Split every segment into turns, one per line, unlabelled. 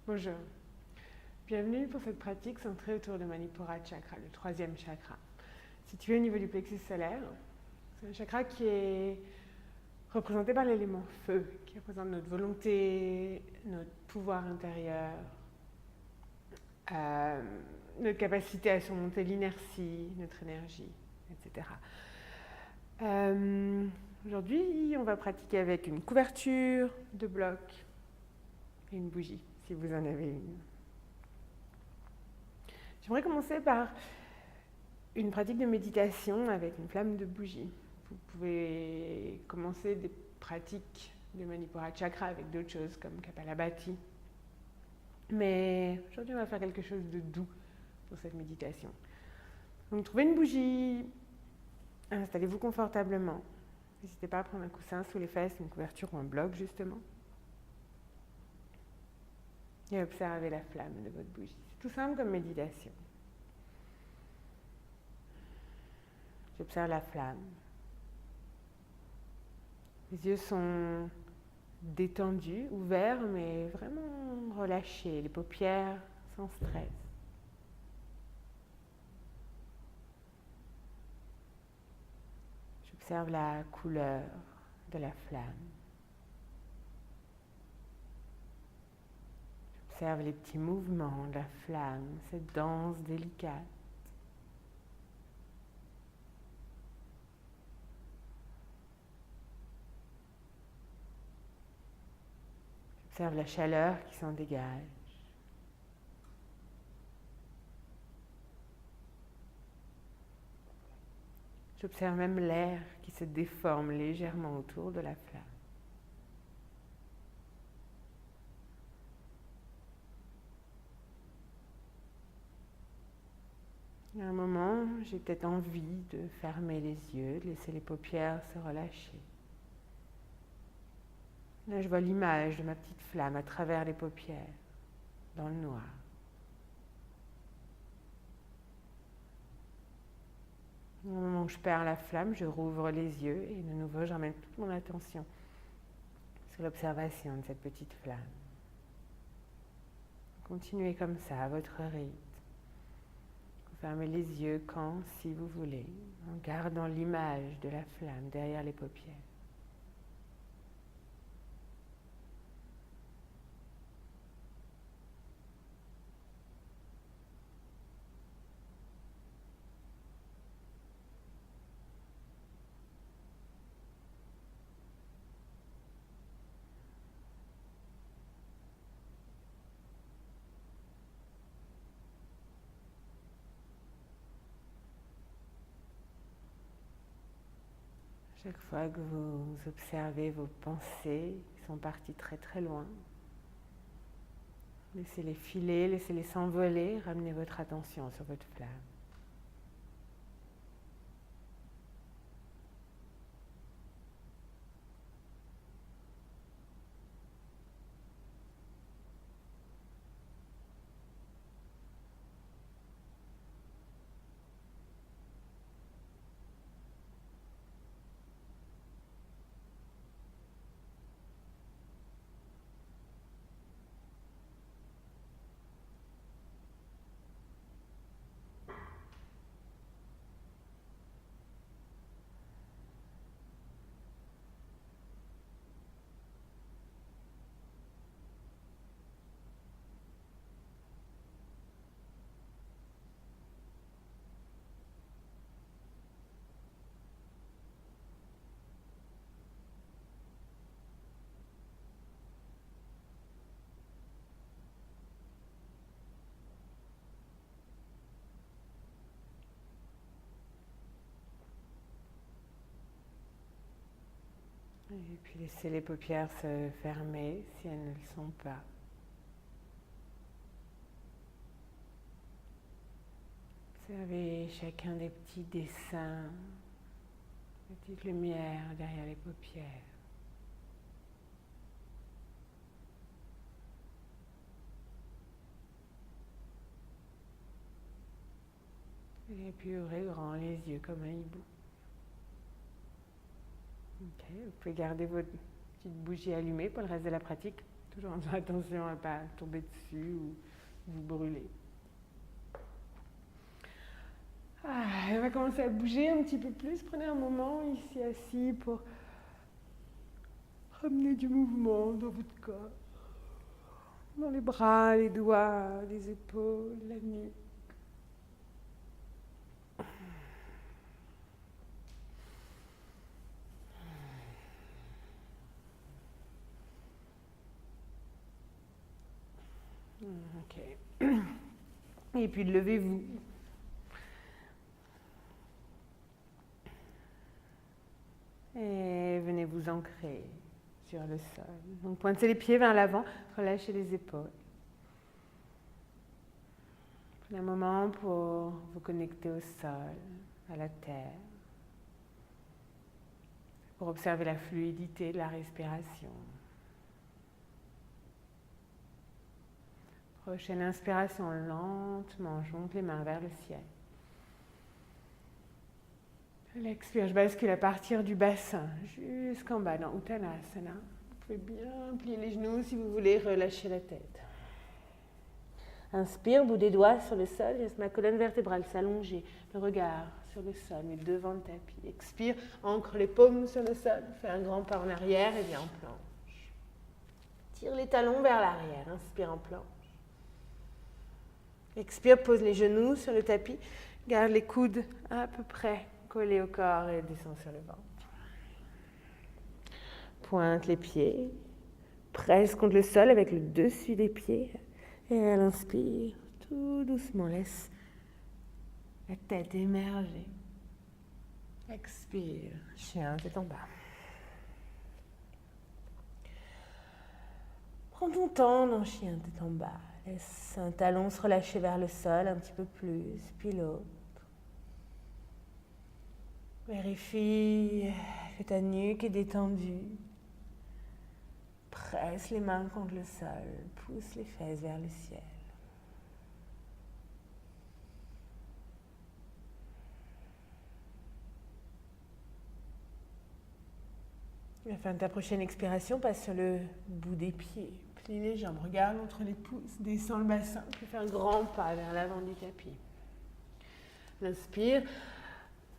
Bonjour, bienvenue pour cette pratique centrée autour de Manipura Chakra, le troisième chakra. Situé au niveau du plexus solaire, c'est un chakra qui est représenté par l'élément feu, qui représente notre volonté, notre pouvoir intérieur, notre capacité à surmonter l'inertie, notre énergie, etc. Aujourd'hui, on va pratiquer avec une couverture de bloc et une bougie, si vous en avez une. J'aimerais commencer par une pratique de méditation avec une flamme de bougie. Vous pouvez commencer des pratiques de Manipura Chakra avec d'autres choses comme Kapalabhati. Mais aujourd'hui, on va faire quelque chose de doux pour cette méditation. Donc, trouvez une bougie, installez-vous confortablement. N'hésitez pas à prendre un coussin sous les fesses, une couverture ou un bloc, justement. Et observez la flamme de votre bougie. C'est tout simple comme méditation. J'observe la flamme. Les yeux sont détendus, ouverts, mais vraiment relâchés. Les paupières sans stress. J'observe la couleur de la flamme. J'observe les petits mouvements de la flamme, cette danse délicate. J'observe la chaleur qui s'en dégage. J'observe même l'air qui se déforme légèrement autour de la flamme. À un moment, j'ai peut-être envie de fermer les yeux, de laisser les paupières se relâcher. Là, je vois l'image de ma petite flamme à travers les paupières, dans le noir. Au moment où je perds la flamme, je rouvre les yeux et de nouveau, je ramène toute mon attention sur l'observation de cette petite flamme. Continuez comme ça, à votre rythme. Vous fermez les yeux quand, si vous voulez, en gardant l'image de la flamme derrière les paupières. Chaque fois que vous observez vos pensées qui sont parties très très loin, laissez-les filer, laissez-les s'envoler, ramenez votre attention sur votre flamme. Et puis laissez les paupières se fermer si elles ne le sont pas. Observez chacun des petits dessins, des petites lumières derrière les paupières. Et puis ouvrez grand les yeux comme un hibou. Okay. Vous pouvez garder votre petite bougie allumée pour le reste de la pratique, toujours en faisant attention à ne pas tomber dessus ou vous brûler. On va commencer à bouger un petit peu plus. Prenez un moment ici assis pour ramener du mouvement dans votre corps, dans les bras, les doigts, les épaules, la nuque. Ok. Et puis levez-vous. Et venez vous ancrer sur le sol. Donc pointez les pieds vers l'avant, relâchez les épaules. Prenez un moment pour vous connecter au sol, à la terre, pour observer la fluidité de la respiration. Prochaine inspiration, lentement, je monte les mains vers le ciel. L'expire, je bascule à partir du bassin jusqu'en bas dans Uttanasana. Vous pouvez bien plier les genoux si vous voulez, relâcher la tête. Inspire, bout des doigts sur le sol, je laisse ma colonne vertébrale s'allonger, le regard sur le sol, mais devant le tapis. Expire, ancre les paumes sur le sol, fais un grand pas en arrière et viens en planche. Tire les talons vers l'arrière, inspire en planche. Expire, pose les genoux sur le tapis, garde les coudes à peu près collés au corps et descend sur le ventre. Pointe les pieds, presse contre le sol avec le dessus des pieds. Et elle inspire, tout doucement, laisse la tête émerger. Expire, chien, tête en bas. Prends ton temps dans chien, tête en bas. Laisse un talon se relâcher vers le sol un petit peu plus, puis l'autre. Vérifie que ta nuque est détendue. Presse les mains contre le sol, pousse les fesses vers le ciel. À la fin de ta prochaine expiration, passe sur le bout des pieds. Plie les jambes, regarde entre les pouces, descends le bassin, puis fais un grand pas vers l'avant du tapis. Inspire.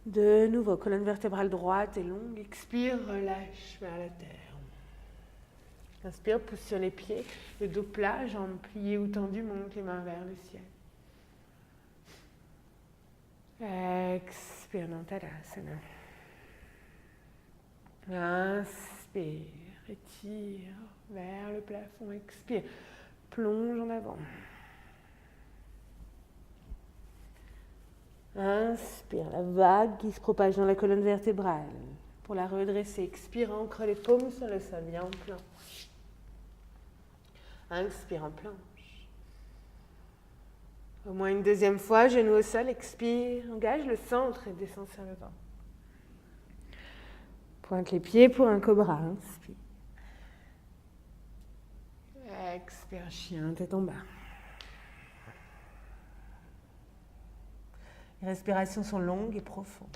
De nouveau, colonne vertébrale droite et longue. Expire, relâche vers la terre. Inspire, pousse sur les pieds, le dos plat, jambes pliées ou tendues, monte les mains vers le ciel. Expire dans Tadasana. Inspire, étire vers le plafond. Expire, plonge en avant. Inspire, la vague qui se propage dans la colonne vertébrale. Pour la redresser, expire, ancre les paumes sur le sol, viens en planche. Inspire en planche. Au moins une deuxième fois, genou au sol, expire, engage le centre et descends sur le ventre. Pointe les pieds pour un cobra, inspire. Expire, chien, tête en bas. Les respirations sont longues et profondes.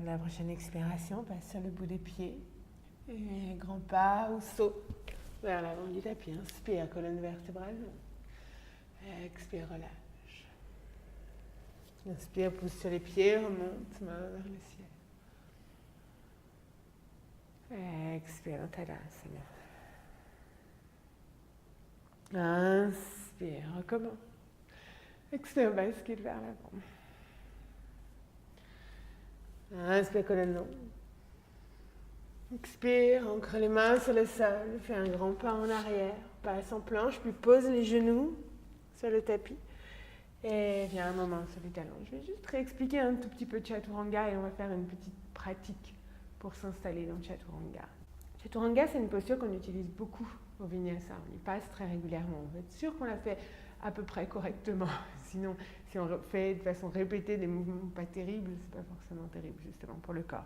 La prochaine expiration, passe sur le bout des pieds. Et grand pas ou saut vers l'avant du tapis. Inspire, colonne vertébrale. Expire, relâche. Inspire, pousse sur les pieds, remonte, main vers le ciel. Expire, Tadasana. Inspire, recommence. Expire, bascule vers l'avant. Inspire, colonne longue. Expire, ancre les mains sur le sol, fais un grand pas en arrière, passe en planche, puis pose les genoux sur le tapis et viens un moment sur les talons. Je vais juste réexpliquer un tout petit peu Chaturanga et on va faire une petite pratique pour s'installer dans Chaturanga. Chaturanga, c'est une posture qu'on utilise beaucoup au vinyasa. On y passe très régulièrement. On va être sûr qu'on l'a fait à peu près correctement. Sinon, si on fait de façon répétée des mouvements pas terribles, c'est pas forcément terrible justement pour le corps.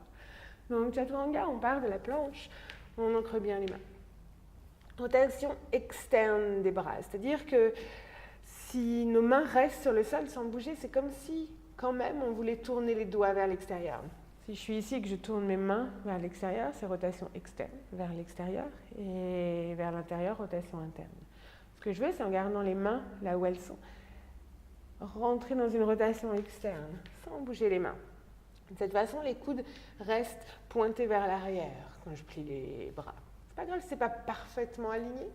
Donc Chaturanga, on part de la planche, on ancre bien les mains. Rotation externe des bras, c'est-à-dire que si nos mains restent sur le sol sans bouger, c'est comme si quand même on voulait tourner les doigts vers l'extérieur. Si je suis ici et que je tourne mes mains vers l'extérieur, c'est rotation externe vers l'extérieur, et vers l'intérieur, rotation interne. Ce que je veux, c'est en gardant les mains là où elles sont, rentrer dans une rotation externe sans bouger les mains. De cette façon, les coudes restent pointés vers l'arrière quand je plie les bras. C'est pas grave si c'est pas parfaitement aligné,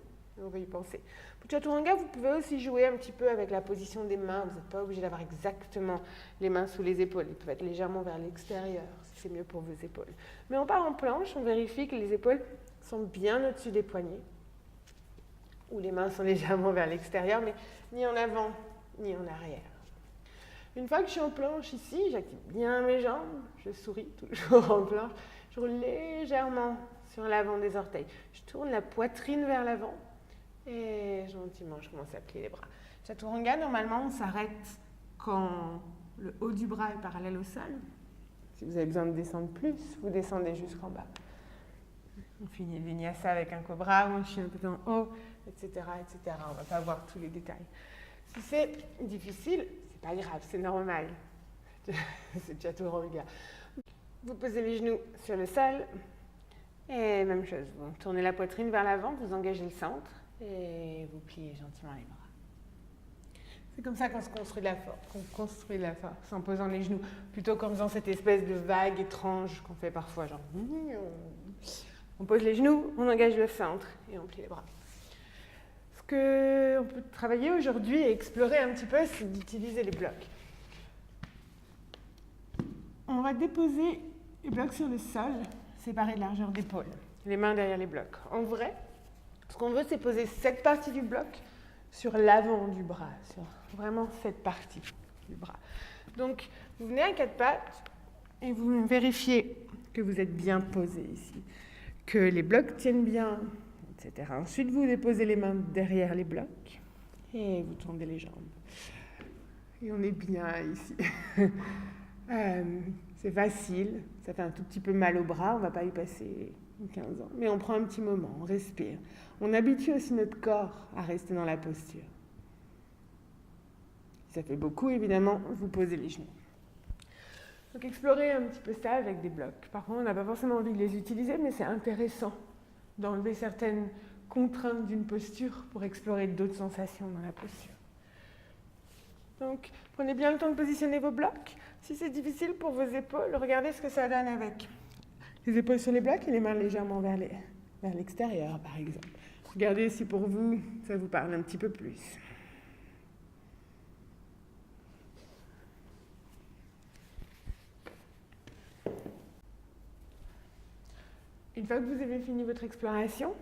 on va y penser. Pour Chaturanga, vous pouvez aussi jouer un petit peu avec la position des mains. Vous n'êtes pas obligé d'avoir exactement les mains sous les épaules. Ils peuvent être légèrement vers l'extérieur, si c'est mieux pour vos épaules. Mais on part en planche, on vérifie que les épaules sont bien au-dessus des poignets, ou les mains sont légèrement vers l'extérieur, mais ni en avant, ni en arrière. Une fois que je suis en planche ici, j'active bien mes jambes, je souris toujours en planche, je roule légèrement sur l'avant des orteils. Je tourne la poitrine vers l'avant et gentiment, je commence à plier les bras. Chaturanga, normalement, on s'arrête quand le haut du bras est parallèle au sol. Si vous avez besoin de descendre plus, vous descendez jusqu'en bas. On finit le vinyasa avec un cobra ou un chien tout en haut, etc., etc. On ne va pas voir tous les détails. Si c'est difficile, c'est pas grave, c'est normal. C'est Chaturanga. Vous posez les genoux sur le sol et même chose, vous tournez la poitrine vers l'avant, vous engagez le centre et vous pliez gentiment les bras. C'est comme ça qu'on se construit de la force, en posant les genoux, plutôt qu'en faisant cette espèce de vague étrange qu'on fait parfois, genre on pose les genoux, on engage le centre et on plie les bras. Ce qu'on peut travailler aujourd'hui et explorer un petit peu, c'est d'utiliser les blocs. On va déposer les blocs sur le sol, séparés de largeur d'épaule, les mains derrière les blocs. En vrai, ce qu'on veut, c'est poser cette partie du bloc sur l'avant du bras, sur vraiment cette partie du bras. Donc, vous venez à quatre pattes et vous vérifiez que vous êtes bien posé ici, que les blocs tiennent bien, etc. Ensuite, vous déposez les mains derrière les blocs et vous tendez les jambes. Et on est bien ici. C'est facile, ça fait un tout petit peu mal au bras, on ne va pas y passer 15 ans. Mais on prend un petit moment, on respire. On habitue aussi notre corps à rester dans la posture. Si ça fait beaucoup, évidemment, vous posez les genoux. Donc explorez un petit peu ça avec des blocs. Parfois, on n'a pas forcément envie de les utiliser, mais c'est intéressant d'enlever certaines contraintes d'une posture pour explorer d'autres sensations dans la posture. Donc, prenez bien le temps de positionner vos blocs. Si c'est difficile pour vos épaules, regardez ce que ça donne avec les épaules sur les blocs et les mains légèrement vers l'extérieur, par exemple. Regardez si pour vous, ça vous parle un petit peu plus. Une fois que vous avez fini votre exploration,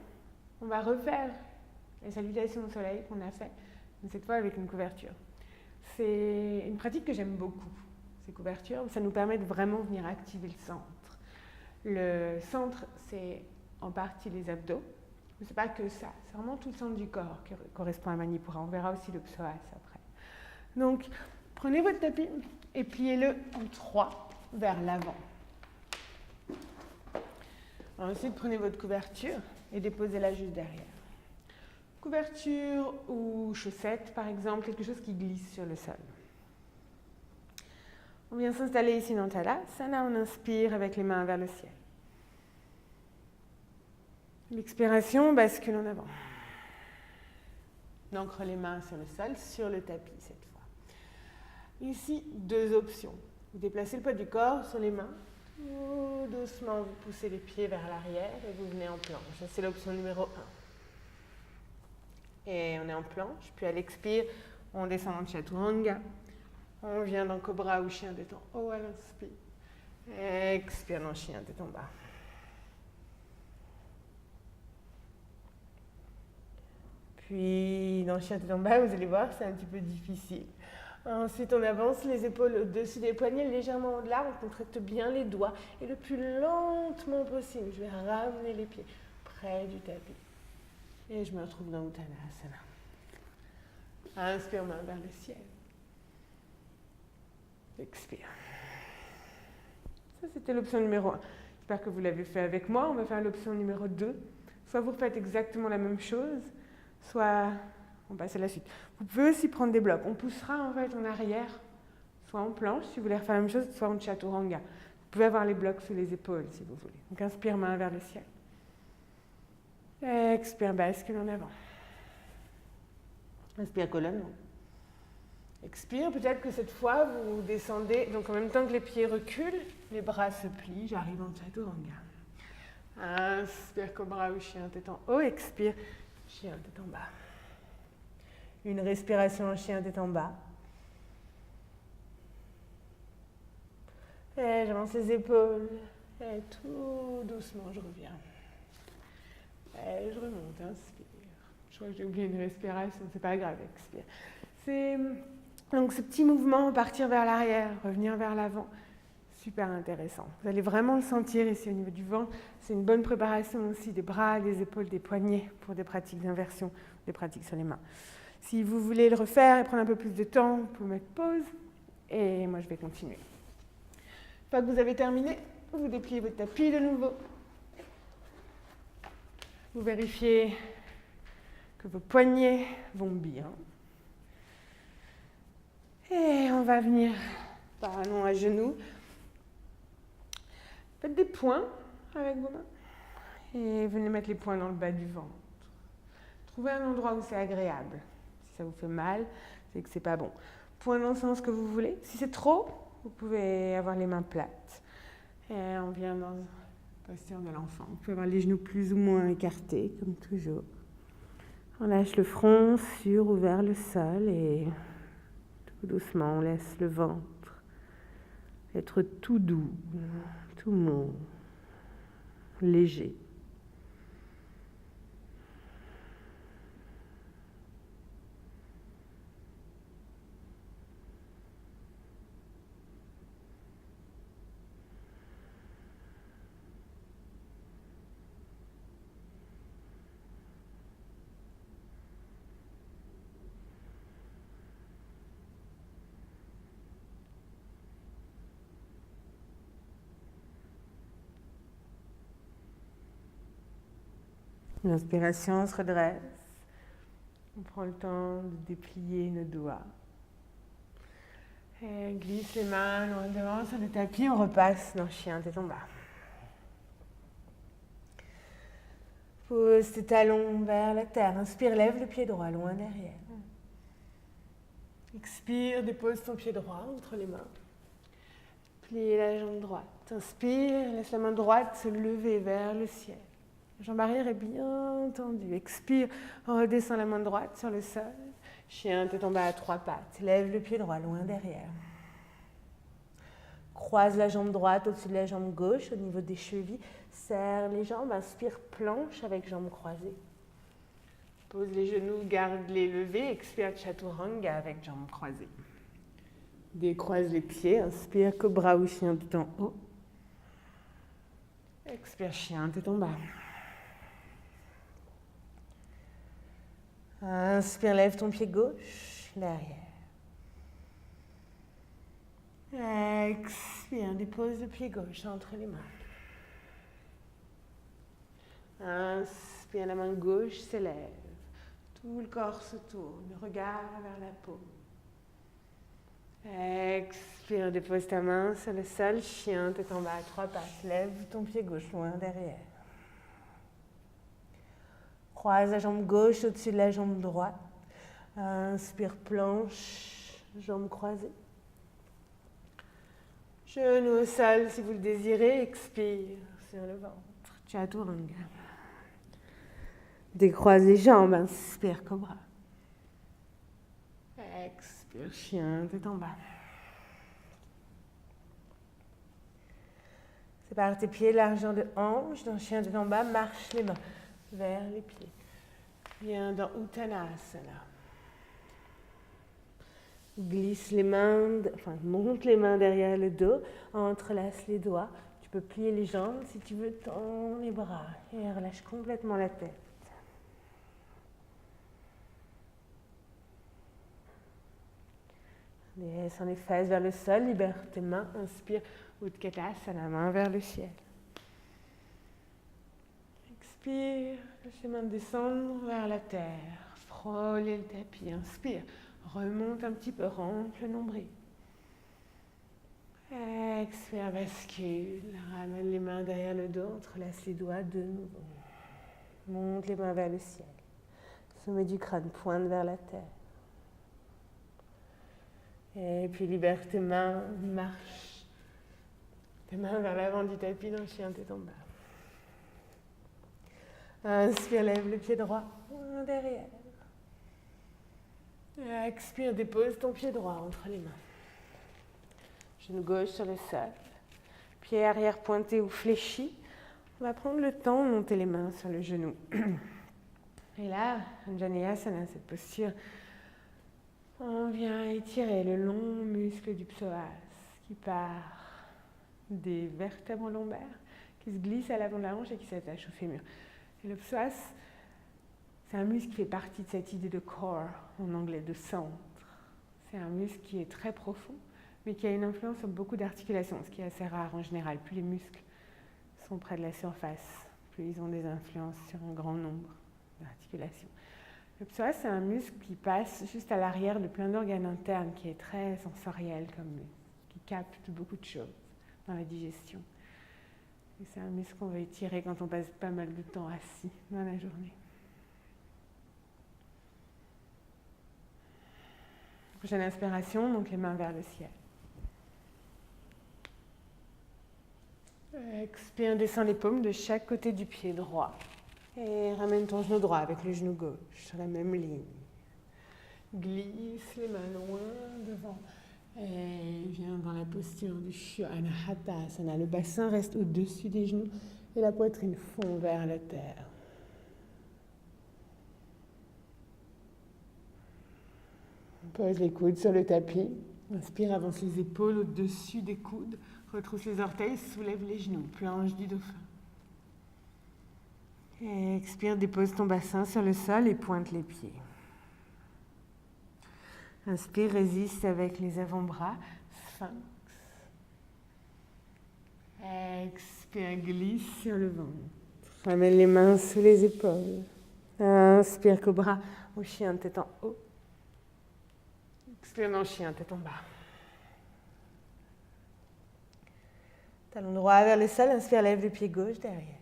on va refaire les salutations au soleil qu'on a fait, mais cette fois avec une couverture. C'est une pratique que j'aime beaucoup, ces couvertures. Ça nous permet de vraiment venir activer le centre. Le centre, c'est en partie les abdos, mais ce n'est pas que ça. C'est vraiment tout le centre du corps qui correspond à Manipura. On verra aussi le psoas après. Donc, prenez votre tapis et pliez-le en 3 vers l'avant. Ensuite, prenez votre couverture et déposez-la juste derrière. Couverture ou chaussette, par exemple, quelque chose qui glisse sur le sol. On vient s'installer ici dans Tadasana, on inspire avec les mains vers le ciel. L'expiration, bascule en avant. On ancre les mains sur le sol, sur le tapis cette fois. Ici, 2 options. Vous déplacez le poids du corps sur les mains. Tout doucement, vous poussez les pieds vers l'arrière et vous venez en planche. C'est l'option numéro 1. Et on est en planche, puis à l'expire, on descend en Chaturanga. On vient dans Cobra ou chien tête en haut à l'inspire. Expire dans chien tête en bas. Puis dans chien tête en bas, vous allez voir, c'est un petit peu difficile. Ensuite, on avance les épaules au-dessus des poignets, légèrement au-delà. On contracte bien les doigts. Et le plus lentement possible, je vais ramener les pieds près du tapis. Et je me retrouve dans Uttanasana. Inspire, main vers le ciel. Expire. Ça, c'était l'option numéro 1. J'espère que vous l'avez fait avec moi. On va faire l'option numéro 2. Soit vous faites exactement la même chose, soit on passe à la suite. Vous pouvez aussi prendre des blocs. On poussera en fait en arrière, soit en planche si vous voulez refaire la même chose, soit en chaturanga. Vous pouvez avoir les blocs sous les épaules si vous voulez. Donc inspire, main vers le ciel. Expire, bascule en avant. Inspire, colonne. Expire, peut-être que cette fois vous descendez, donc en même temps que les pieds reculent, les bras se plient, j'arrive en chaturanga. Inspire, cobra ou chien tête en haut, expire, chien tête en bas. Une respiration en chien tête en bas. Et j'avance les épaules, et tout doucement je reviens. Et je remonte, inspire. Je crois que j'ai oublié une respiration, c'est pas grave, expire. C'est donc ce petit mouvement, partir vers l'arrière, revenir vers l'avant, super intéressant. Vous allez vraiment le sentir ici au niveau du ventre. C'est une bonne préparation aussi des bras, des épaules, des poignets pour des pratiques d'inversion, des pratiques sur les mains. Si vous voulez le refaire et prendre un peu plus de temps, vous pouvez mettre pause et moi je vais continuer. Une fois que vous avez terminé, vous dépliez votre tapis de nouveau. Vous vérifiez que vos poignets vont bien. Et on va venir talons à genoux. Faites des points avec vos mains. Et venez mettre les poings dans le bas du ventre. Trouvez un endroit où c'est agréable. Si ça vous fait mal, c'est que c'est pas bon. Point dans le sens que vous voulez. Si c'est trop, vous pouvez avoir les mains plates. Et on vient dans la posture de l'enfant. Vous pouvez avoir les genoux plus ou moins écartés, comme toujours. On lâche le front sur ou vers le sol et tout doucement, on laisse le ventre être tout doux, tout mou, léger. L'inspiration, on se redresse. On prend le temps de déplier nos doigts. Et glisse les mains loin devant sur le tapis. On repasse dans chien tête en bas. Pose tes talons vers la terre. Inspire, lève le pied droit loin derrière. Expire, dépose ton pied droit entre les mains. Plie la jambe droite. Inspire, laisse la main droite se lever vers le ciel. La jambe arrière est bien tendue. Expire, redescends la main droite sur le sol. Chien tête en bas à 3 pattes. Lève le pied droit loin derrière. Croise la jambe droite au-dessus de la jambe gauche au niveau des chevilles. Serre les jambes. Inspire, planche avec jambes croisées. Pose les genoux, garde-les levés. Expire, chaturanga avec jambes croisées. Décroise les pieds. Inspire, cobra ou chien tête en haut. Expire, chien tête en bas. Inspire, lève ton pied gauche, derrière. Expire, dépose le pied gauche entre les mains. Inspire, la main gauche s'élève. Tout le corps se tourne, le regard vers la paume. Expire, dépose ta main sur le sol, chien, tête en bas à 3 pattes. Lève ton pied gauche loin derrière. Croise la jambe gauche au-dessus de la jambe droite. Inspire, planche, jambes croisées. Genoux au sol si vous le désirez. Expire sur le ventre. Chaturanga. Décroise les jambes. Inspire, cobra. Expire, chien, tête en bas. Sépare tes pieds, largeur de hanche. Dans chien tête en bas, marche les mains vers les pieds. Viens dans Uttanasana. Glisse les mains, monte les mains derrière le dos, entrelace les doigts. Tu peux plier les jambes si tu veux, tends les bras et relâche complètement la tête. Descends les fesses vers le sol, libère tes mains, inspire, Utkatasana, main vers le ciel. Expire, laisse les mains descendre vers la terre, frôler le tapis, inspire, remonte un petit peu, rentre le nombril. Expire, bascule, ramène les mains derrière le dos, entrelace les doigts de nouveau. Monte les mains vers le ciel. Sommet du crâne, pointe vers la terre. Et puis libère tes mains, marche. Tes mains vers l'avant du tapis dans le chien tête en bas. Inspire, lève le pied droit derrière. Expire, dépose ton pied droit entre les mains. Genou gauche sur le sol. Pied arrière pointé ou fléchi. On va prendre le temps de monter les mains sur le genou. Et là, Anjaneyasana, cette posture, on vient étirer le long muscle du psoas qui part des vertèbres lombaires, qui se glisse à l'avant de la hanche et qui s'attache au fémur. Et le psoas, c'est un muscle qui fait partie de cette idée de core, en anglais, de centre. C'est un muscle qui est très profond, mais qui a une influence sur beaucoup d'articulations, ce qui est assez rare en général. Plus les muscles sont près de la surface, plus ils ont des influences sur un grand nombre d'articulations. Le psoas, c'est un muscle qui passe juste à l'arrière de plein d'organes internes, qui est très sensoriel comme muscle, qui capte beaucoup de choses dans la digestion. Et c'est un muscle qu'on va étirer quand on passe pas mal de temps assis dans la journée. Prochaine inspiration, donc les mains vers le ciel. Expire, descends les paumes de chaque côté du pied droit. Et ramène ton genou droit avec le genou gauche sur la même ligne. Glisse les mains loin devant. Et viens dans la posture du Anahatasana. Le bassin reste au-dessus des genoux et la poitrine fond vers la terre. Pose les coudes sur le tapis. Inspire, avance les épaules au-dessus des coudes. Retrousse les orteils, soulève les genoux. Planche du dauphin. Et expire, dépose ton bassin sur le sol et pointe les pieds. Inspire, résiste avec les avant-bras, sphinx. Expire, glisse sur le ventre. Ramène les mains sous les épaules. Inspire, cobra ou chien, tête en haut. Expire, non, chien, tête en bas. Talon droit vers le sol, inspire, lève le pied gauche derrière.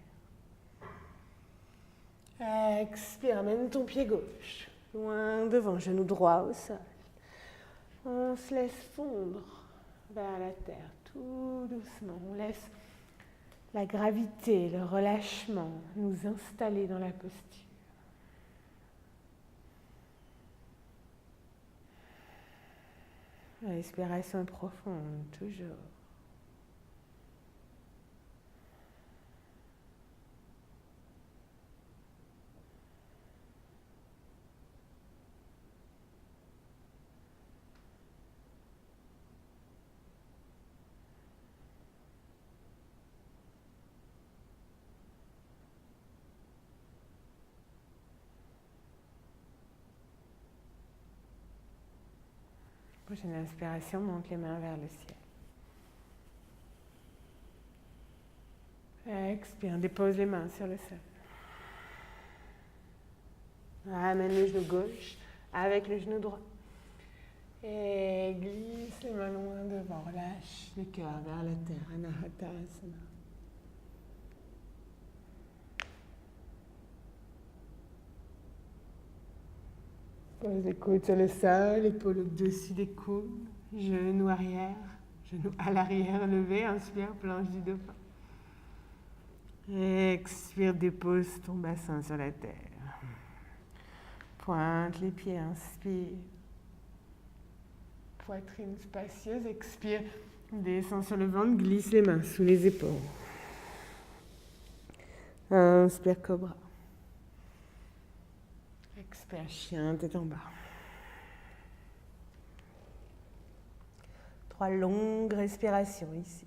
Expire, amène ton pied gauche, loin devant, genou droit au sol. On se laisse fondre vers la terre, tout doucement. On laisse la gravité, le relâchement nous installer dans la posture. La respiration est profonde, toujours. Prochaine inspiration, monte les mains vers le ciel. Expire, dépose les mains sur le sol. Ramène le genou gauche avec le genou droit. Et glisse les mains loin devant, relâche le cœur vers la terre, Anahatasana. Pose les coudes sur le sol, épaules au-dessus des coudes, genoux arrière, genoux à l'arrière levé, inspire, planche du dauphin. Expire, dépose ton bassin sur la terre. Pointe les pieds, inspire. Poitrine spacieuse, expire, descends sur le ventre, glisse les mains sous les épaules. Inspire, cobra. Expire, chien, tête en bas. 3 longues respirations ici.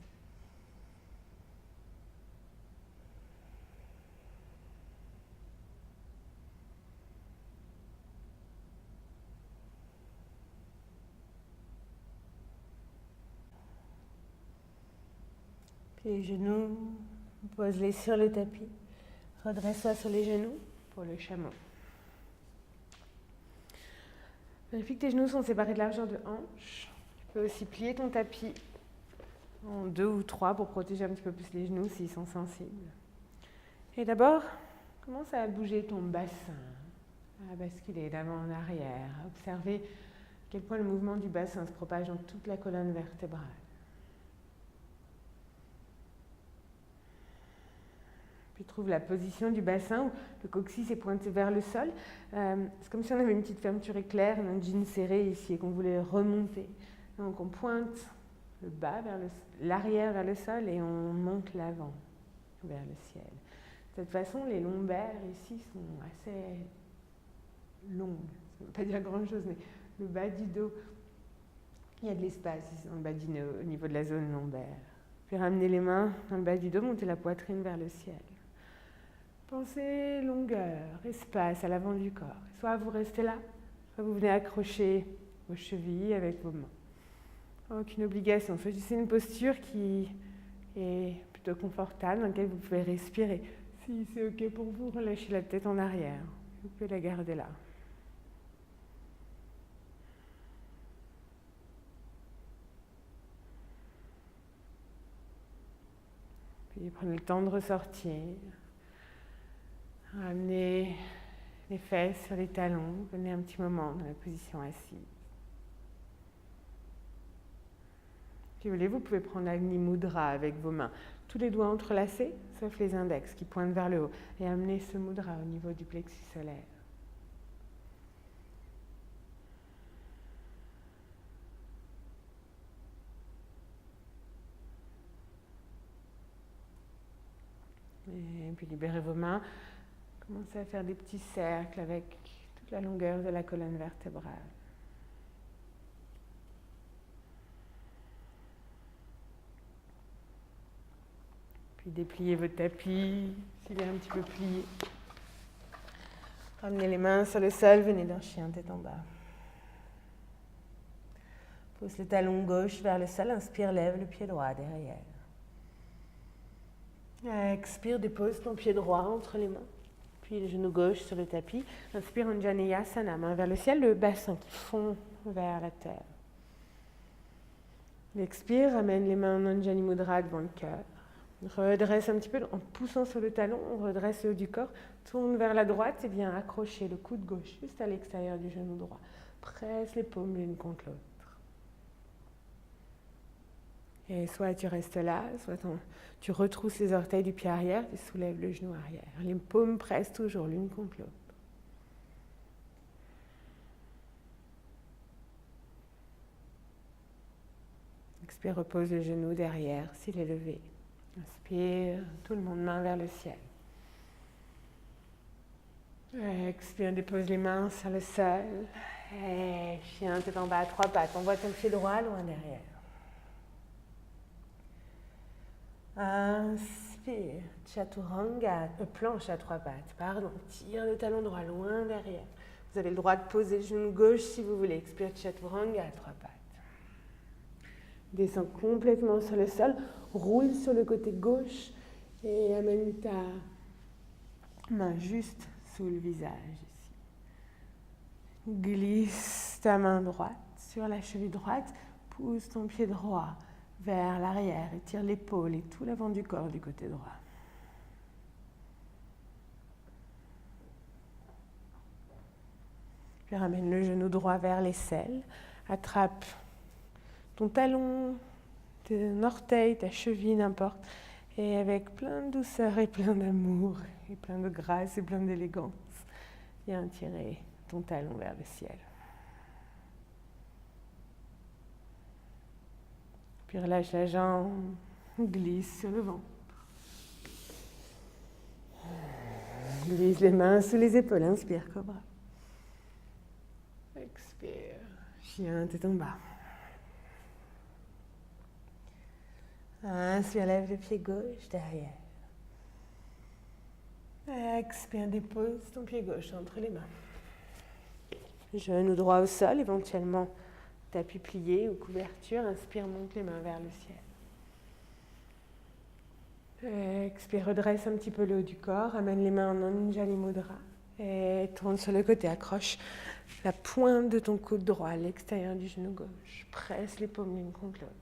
Les genoux, pose-les sur le tapis. Redresse-toi sur les genoux pour le chameau. Vérifie que tes genoux sont séparés de largeur de hanche. Tu peux aussi plier ton tapis en 2 ou 3 pour protéger un petit peu plus les genoux s'ils sont sensibles. Et d'abord, commence à bouger ton bassin, à basculer d'avant en arrière, à observer à quel point le mouvement du bassin se propage dans toute la colonne vertébrale. Puis trouve la position du bassin où le coccyx est pointé vers le sol. C'est comme si on avait une petite fermeture éclair, un jean serré ici et qu'on voulait remonter. Donc on pointe le bas vers l'arrière vers le sol et on monte l'avant vers le ciel. De cette façon, les lombaires ici sont assez longues. Ça ne veut pas dire grand-chose, mais le bas du dos, il y a de l'espace ici dans le bas du dos, au niveau de la zone lombaire. Puis ramener les mains dans le bas du dos, monter la poitrine vers le ciel. Pensez longueur, espace à l'avant du corps. Soit vous restez là, soit vous venez accrocher vos chevilles avec vos mains. Aucune obligation, choisissez une posture qui est plutôt confortable, dans laquelle vous pouvez respirer. Si c'est ok pour vous, relâchez la tête en arrière. Vous pouvez la garder là. Puis prenez le temps de ressortir. Ramenez les fesses sur les talons. Venez un petit moment dans la position assise. Si vous voulez, vous pouvez prendre l'Agni Mudra avec vos mains. Tous les doigts entrelacés, sauf les index qui pointent vers le haut. Et amenez ce mudra au niveau du plexus solaire. Et puis libérez vos mains. Commencez à faire des petits cercles avec toute la longueur de la colonne vertébrale. Puis dépliez votre tapis, s'il est un petit peu plié. Ramenez les mains sur le sol, venez d'un chien tête en bas. Pose le talon gauche vers le sol, inspire, lève le pied droit derrière. Expire, dépose ton pied droit entre les mains. Puis le genou gauche sur le tapis. Inspire, Anjaneyasana, main vers le ciel, le bassin qui fond vers la terre. Expire, ramène les mains en Anjani Mudra devant le cœur. Redresse un petit peu en poussant sur le talon, on redresse le haut du corps, tourne vers la droite et viens accrocher le coude gauche juste à l'extérieur du genou droit. Presse les paumes l'une contre l'autre. Et soit tu restes là, soit tu retrousses les orteils du pied arrière, tu soulèves le genou arrière. Les paumes pressent toujours l'une contre l'autre. Expire, repose le genou derrière s'il est levé. Inspire, tout le monde main vers le ciel. Expire, dépose les mains sur le sol. Et chien tête en bas à 3 pattes. Envoie ton pied droit loin derrière. Inspire, Chaturanga, planche à 3 pattes, pardon. Tire le talon droit loin derrière. Vous avez le droit de poser le genou gauche si vous voulez. Expire, Chaturanga à 3 pattes. Descends complètement sur le sol, roule sur le côté gauche et amène ta main juste sous le visage ici. Glisse ta main droite sur la cheville droite, pousse ton pied droit vers l'arrière, étire l'épaule et tout l'avant du corps du côté droit. Puis ramène le genou droit vers l'aisselle, attrape ton talon, ton orteil, ta cheville, n'importe, et avec plein de douceur et plein d'amour, et plein de grâce et plein d'élégance, viens tirer ton talon vers le ciel. Puis relâche la jambe, glisse sur le ventre. Glisse les mains sous les épaules, inspire, cobra. Expire, chien tête en bas. Inspire, lève le pied gauche derrière. Expire, dépose ton pied gauche entre les mains. Genou droit au sol, éventuellement tapis plié ou couverture. Inspire, monte les mains vers le ciel. Expire, redresse un petit peu le haut du corps, amène les mains en Anjali Mudra et tourne sur le côté, accroche la pointe de ton coude droit à l'extérieur du genou gauche, presse les paumes l'une contre l'autre.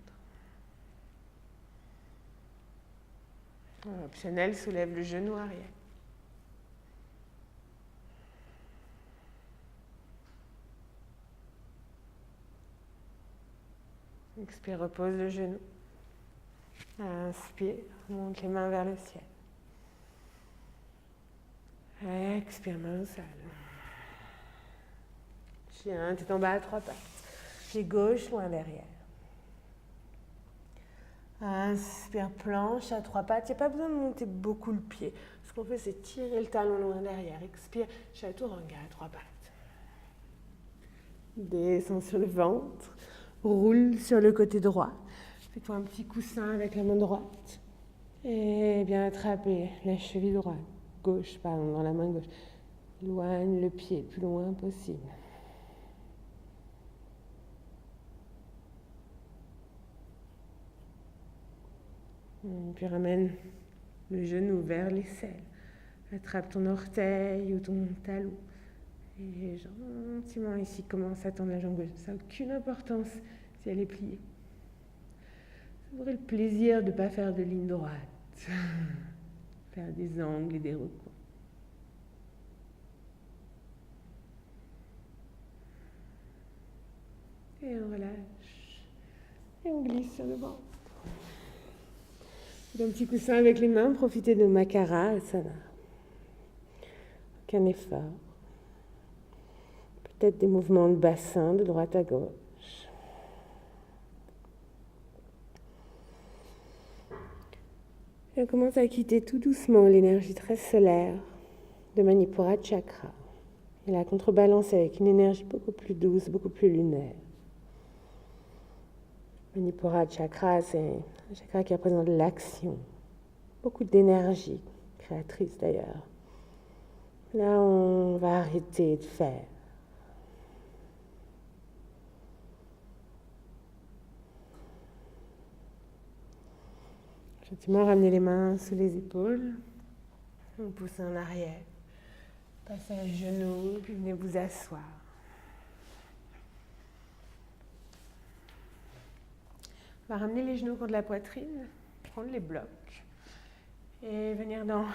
Optionnel, soulève le genou arrière. Expire, repose le genou. Inspire, monte les mains vers le ciel. Expire, main au sol. Chien, tête en bas à 3 pattes. Pied gauche, loin derrière. Inspire, planche à 3 pattes. Il n'y a pas besoin de monter beaucoup le pied. Ce qu'on fait, c'est tirer le talon loin derrière. Expire, chaturanga à 3 pattes. Descends sur le ventre. Roule sur le côté droit. Fais-toi un petit coussin avec la main droite. Et bien attraper la cheville droite. Gauche, pardon, dans la main gauche. Éloigne le pied le plus loin possible. Puis ramène le genou vers l'aisselle. Attrape ton orteil ou ton talon. Et gentiment ici, commence à tendre la jambe gauche. Ça n'a aucune importance si elle est pliée. Vous aurez le plaisir de ne pas faire de ligne droite. Faire des angles et des recoins. Et on relâche. Et on glisse sur le ventre. Un petit coussin avec les mains, profitez de Makara Asana. Aucun effort. Peut-être des mouvements de bassin de droite à gauche. Et on commence à quitter tout doucement l'énergie très solaire de Manipura Chakra. Et la contrebalance avec une énergie beaucoup plus douce, beaucoup plus lunaire. Manipura Chakra, c'est un chakra qui représente l'action. Beaucoup d'énergie, créatrice d'ailleurs. Là, on va arrêter de faire. Gentiment, ramenez les mains sous les épaules. On pousse en arrière. Passez à genoux, puis venez vous asseoir. On va ramener les genoux contre la poitrine, prendre les blocs et venir dans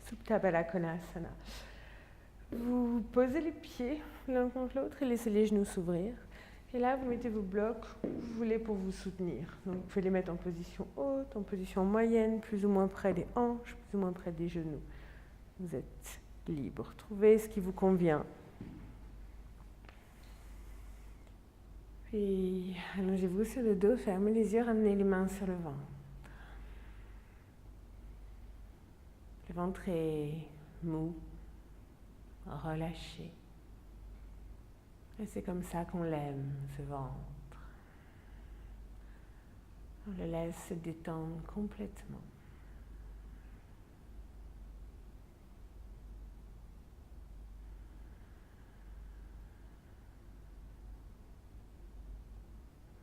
Supta Baddha Konasana. Vous posez les pieds l'un contre l'autre et laissez les genoux s'ouvrir. Et là, vous mettez vos blocs où vous voulez pour vous soutenir. Donc, vous pouvez les mettre en position haute, en position moyenne, plus ou moins près des hanches, plus ou moins près des genoux. Vous êtes libre. Trouvez ce qui vous convient. Puis, allongez-vous sur le dos, fermez les yeux, ramenez les mains sur le ventre. Le ventre est mou, relâché. Et c'est comme ça qu'on l'aime, ce ventre. On le laisse se détendre complètement.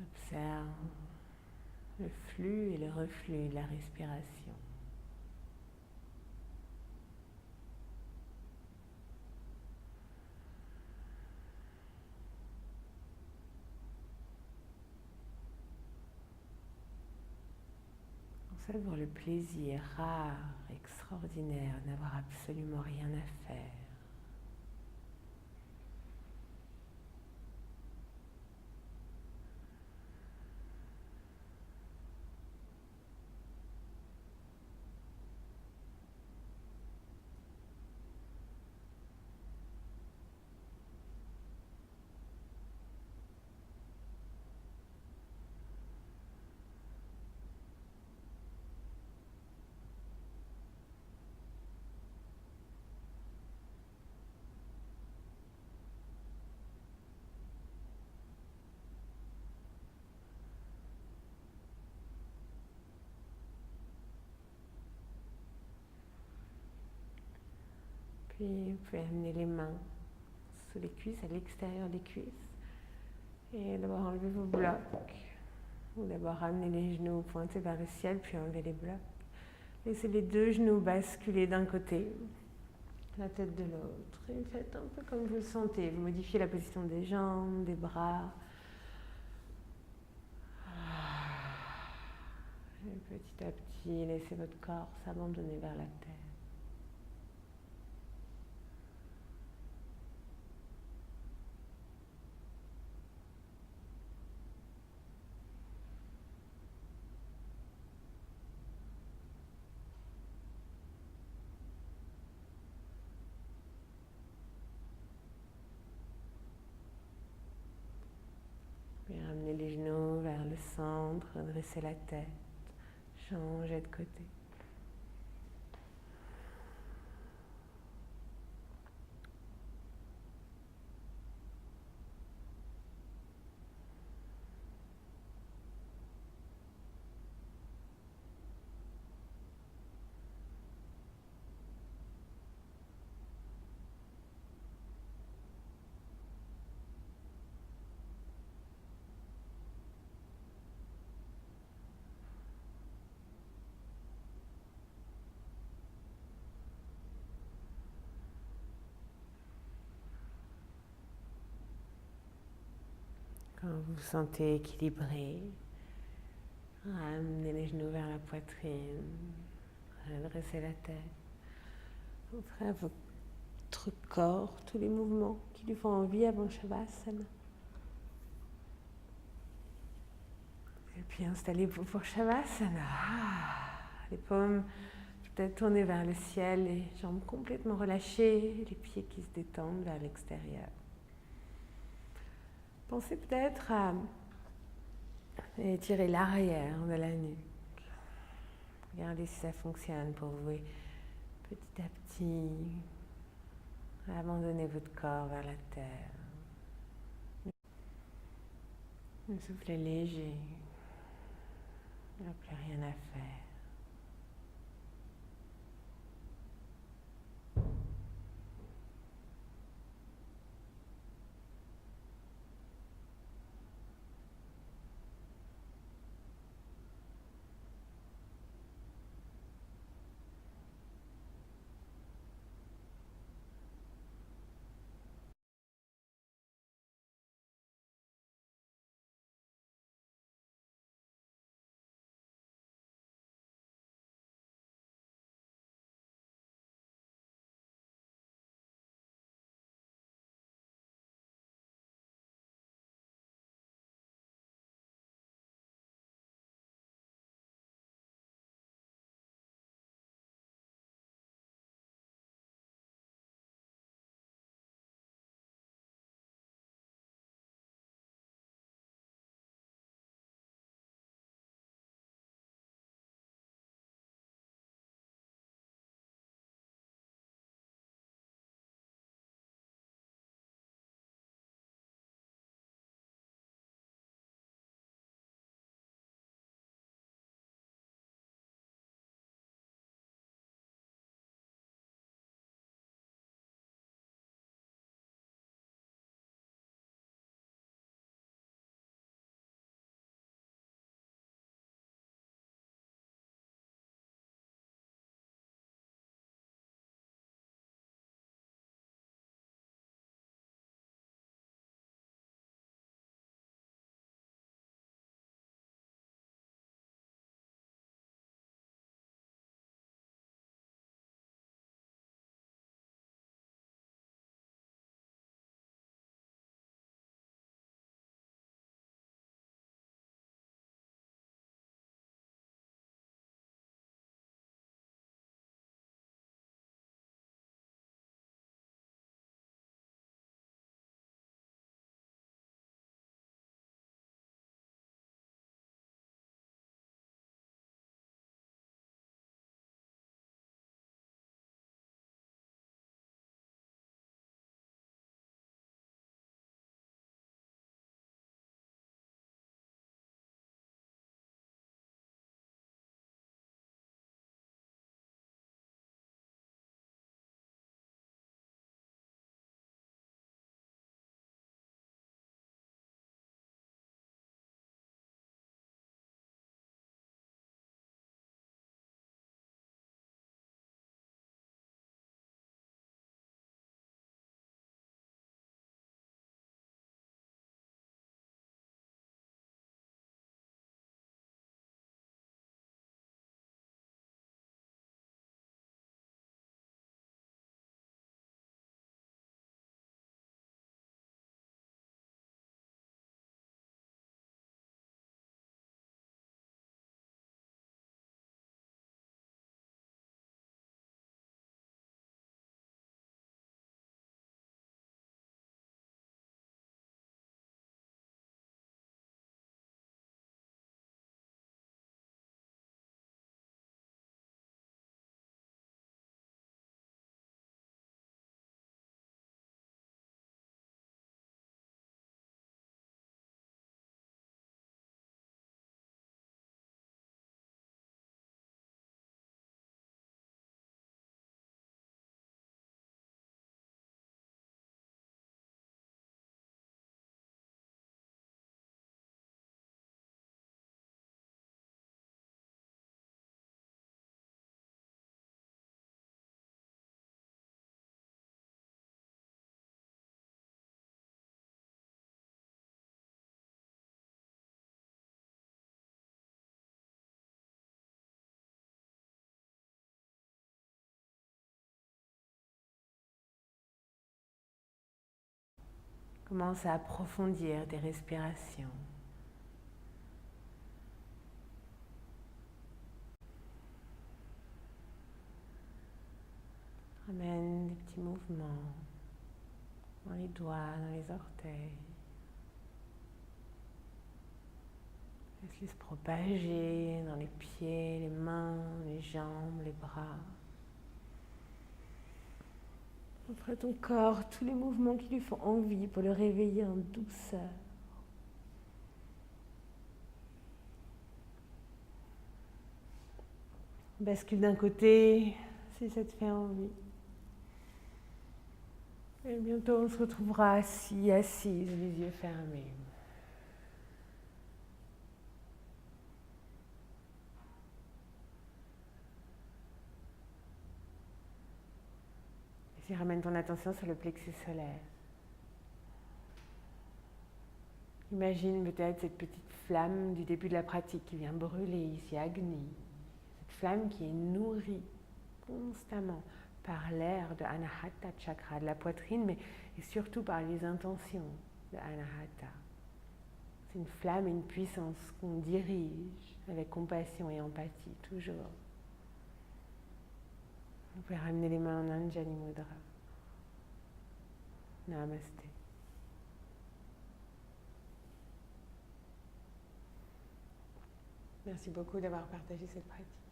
Observe le flux et le reflux de la respiration. On savoure le plaisir rare, extraordinaire, d'avoir absolument rien à faire. Puis vous pouvez amener les mains sous les cuisses, à l'extérieur des cuisses. Et d'abord enlever vos blocs. Ou d'abord ramener les genoux pointés vers le ciel, puis enlever les blocs. Laissez les deux genoux basculer d'un côté, la tête de l'autre. Et faites un peu comme vous le sentez. Vous modifiez la position des jambes, des bras. Et petit à petit, laissez votre corps s'abandonner vers la terre. Puis ramenez les genoux vers le centre, redressez la tête, changez de côté. Quand vous vous sentez équilibré, ramenez les genoux vers la poitrine, redressez la tête. Offrez à votre corps tous les mouvements qui lui font envie avant Shavasana. Et puis installez-vous pour Shavasana. Les paumes peut-être tournées vers le ciel, les jambes complètement relâchées, les pieds qui se détendent vers l'extérieur. Pensez peut-être à étirer l'arrière de la nuque. Regardez si ça fonctionne pour vous. Et petit à petit, abandonnez votre corps vers la terre. Un souffle léger. Il n'y a plus rien à faire. Commence à approfondir tes respirations. Ramène des petits mouvements dans les doigts, dans les orteils. Laisse-les se propager dans les pieds, les mains, les jambes, les bras. Offre à ton corps tous les mouvements qui lui font envie pour le réveiller en douceur. Bascule d'un côté si ça te fait envie. Et bientôt on se retrouvera assis, assise, les yeux fermés. Et puis ramène ton attention sur le plexus solaire. Imagine peut-être cette petite flamme du début de la pratique qui vient brûler ici, Agni. Cette flamme qui est nourrie constamment par l'air de Anahata Chakra, de la poitrine, mais et surtout par les intentions de Anahata. C'est une flamme et une puissance qu'on dirige avec compassion et empathie, toujours. Vous pouvez ramener les mains en Anjali Mudra. Namasté. Merci beaucoup d'avoir partagé cette pratique.